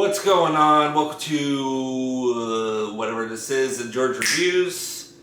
What's going on? Welcome to whatever this is, the George Reviews.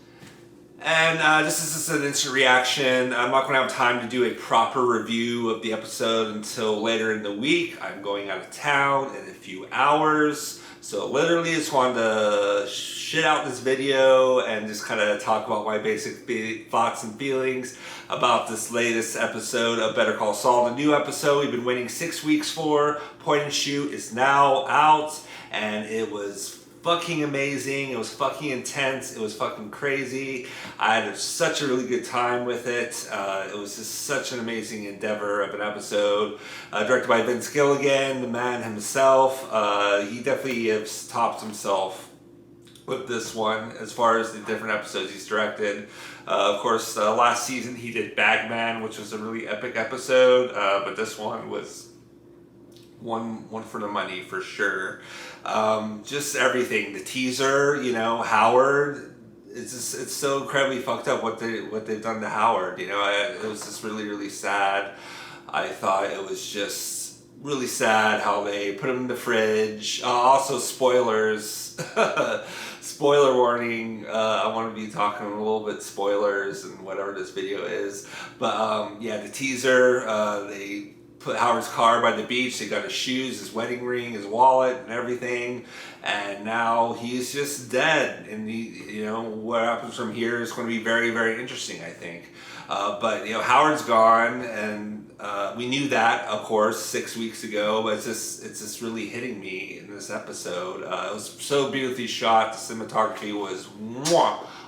And this is just an instant reaction. I'm not going to have time to do a proper review of the episode until later in the week. I'm going out of town in a few hours. So literally just wanted to shit out this video and just kind of talk about my basic thoughts and feelings about this latest episode of Better Call Saul. The new episode we've been waiting 6 weeks for, Point and Shoot, is now out, and it was fucking amazing. It was fucking intense. It was fucking crazy. I had such a really good time with it. It was just such an amazing endeavor of an episode. Directed by Vince Gilligan, the man himself. He definitely has topped himself with this one as far as the different episodes he's directed. Of course, last season he did Bagman, which was a really epic episode, but this one was one for the money for sure. Just everything, the teaser, Howard. It's so incredibly fucked up what they've done to Howard. It was just really sad. I thought it was just really sad how they put him in the fridge. Also, spoilers. Spoiler warning. I want to be talking a little bit spoilers and whatever this video is. But the teaser. They put Howard's car by the beach. They got his shoes, his wedding ring, his wallet, and everything. And now he's just dead. And what happens from here is going to be very interesting, I think. But Howard's gone, and we knew that, of course, 6 weeks ago. But it's just really hitting me in this episode. It was so beautifully shot. The cinematography was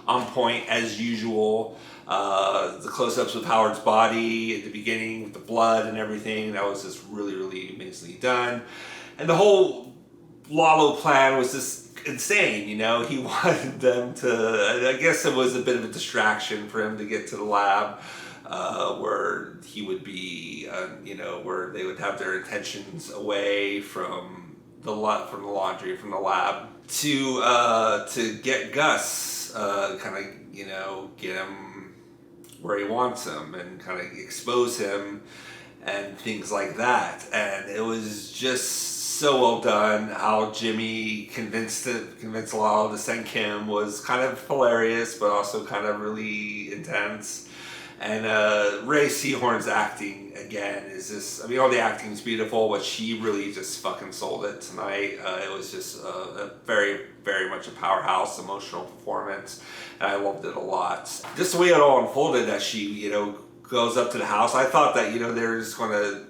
on point as usual. The close-ups of Howard's body at the beginning with the blood and everything, that was just really amazingly done. And the whole Lalo plan was just insane. He wanted them to, I guess it was a bit of a distraction for him to get to the lab, where he would be, where they would have their attentions away from the laundry, from the lab, to get Gus, get him where he wants him and kind of expose him and things like that. And it was just so well done. How Jimmy convinced Lalo to send Kim was kind of hilarious, but also kind of really intense. And Ray Seahorn's acting again is just, all the acting is beautiful, but she really just fucking sold it tonight. It was just a very much a powerhouse emotional performance, and I loved it a lot. Just the way it all unfolded, that she, goes up to the house. I thought that, they're just going to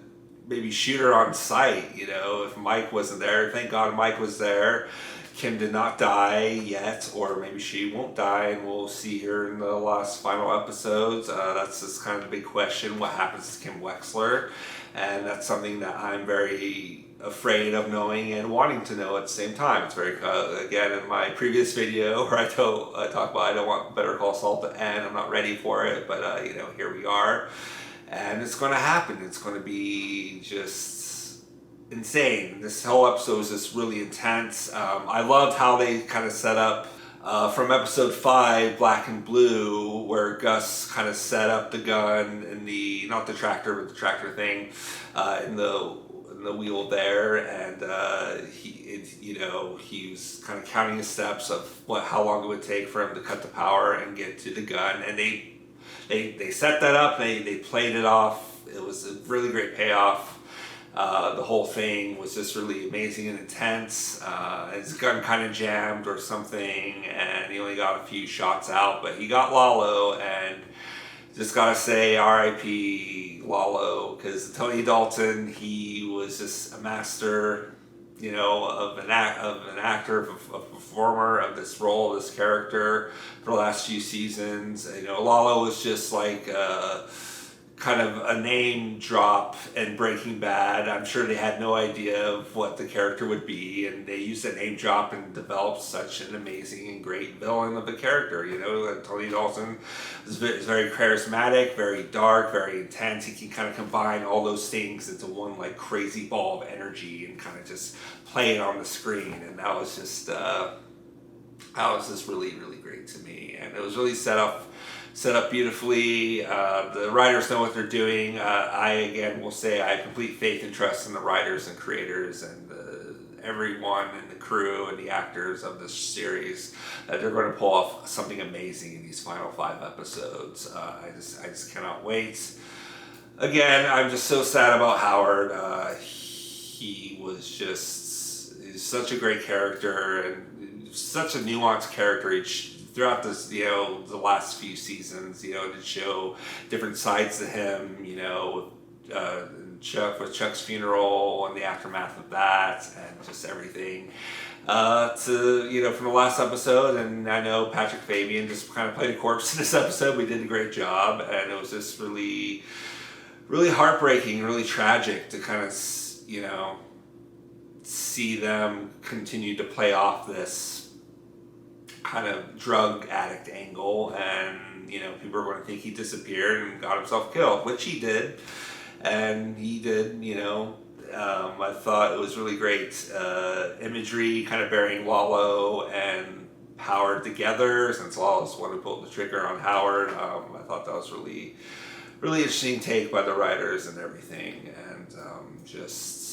maybe shoot her on sight, if Mike wasn't there. Thank God Mike was there. Kim did not die yet, or maybe she won't die, and we'll see her in the last final episodes. That's just kind of the big question: what happens to Kim Wexler? And that's something that I'm very afraid of knowing and wanting to know at the same time. It's very again, in my previous video where I talk about I don't want Better Call Saul to end. I'm not ready for it, but here we are, and it's going to happen. It's going to be just insane. This whole episode was just really intense. I loved how they kind of set up from episode 5, Black and Blue, where Gus kind of set up the gun in the, not the tractor, but the tractor thing, in the wheel there, and he was kind of counting his steps of how long it would take for him to cut the power and get to the gun, and they set that up. They played it off. It was a really great payoff. The whole thing was just really amazing and intense. His gun kind of jammed or something, and he only got a few shots out, but he got Lalo, and just gotta say R.I.P. Lalo, because Tony Dalton, he was just a master, of an actor, of a performer of this role, this character for the last few seasons. Lalo was just like kind of a name drop in Breaking Bad. I'm sure they had no idea of what the character would be, and they used that name drop and developed such an amazing and great villain of the character. Tony Dalton is very charismatic, very dark, very intense. He can kind of combine all those things into one like crazy ball of energy and kind of just play it on the screen, and that was just really great to me, and it was really set up beautifully. The writers know what they're doing. I again will say I have complete faith and trust in the writers and creators and everyone in the crew and the actors of this series that they're going to pull off something amazing in these final 5 episodes. I just cannot wait. Again, I'm just so sad about Howard. He's such a great character and such a nuanced character throughout this, the last few seasons, to show different sides to him, with Chuck's funeral and the aftermath of that and just everything. From the last episode, and I know Patrick Fabian just kind of played a corpse in this episode. We did a great job, and it was just really, really heartbreaking, really tragic to kind of, see them continue to play off this kind of drug addict angle, and people are going to think he disappeared and got himself killed, which he did, and he did. I thought it was really great imagery, kind of burying Lalo and Howard together, since Lalo's the one who pulled the trigger on Howard. I thought that was really, really interesting take by the writers and everything, and just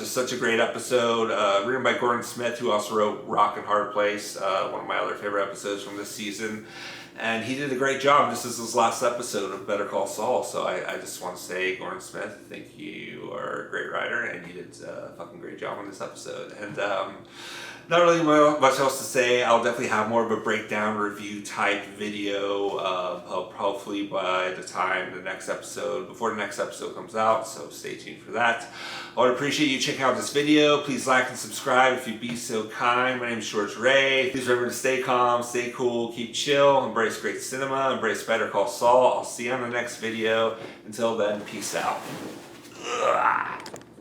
such a great episode, written by Gordon Smith, who also wrote Rock and Hard Place, one of my other favorite episodes from this season. And he did a great job. This is his last episode of Better Call Saul, so I just want to say, Gordon Smith, I think you are a great writer, and you did a fucking great job on this episode. And not really much else to say. I'll definitely have more of a breakdown review type video, hopefully by the time before the next episode comes out, so stay tuned for that. I would appreciate you checking out this video. Please like and subscribe if you'd be so kind. My name is George Ray. Please remember to stay calm, stay cool, keep chill, embrace great cinema, embrace Better Call Saul. I'll see you on the next video. Until then, peace out. Ugh.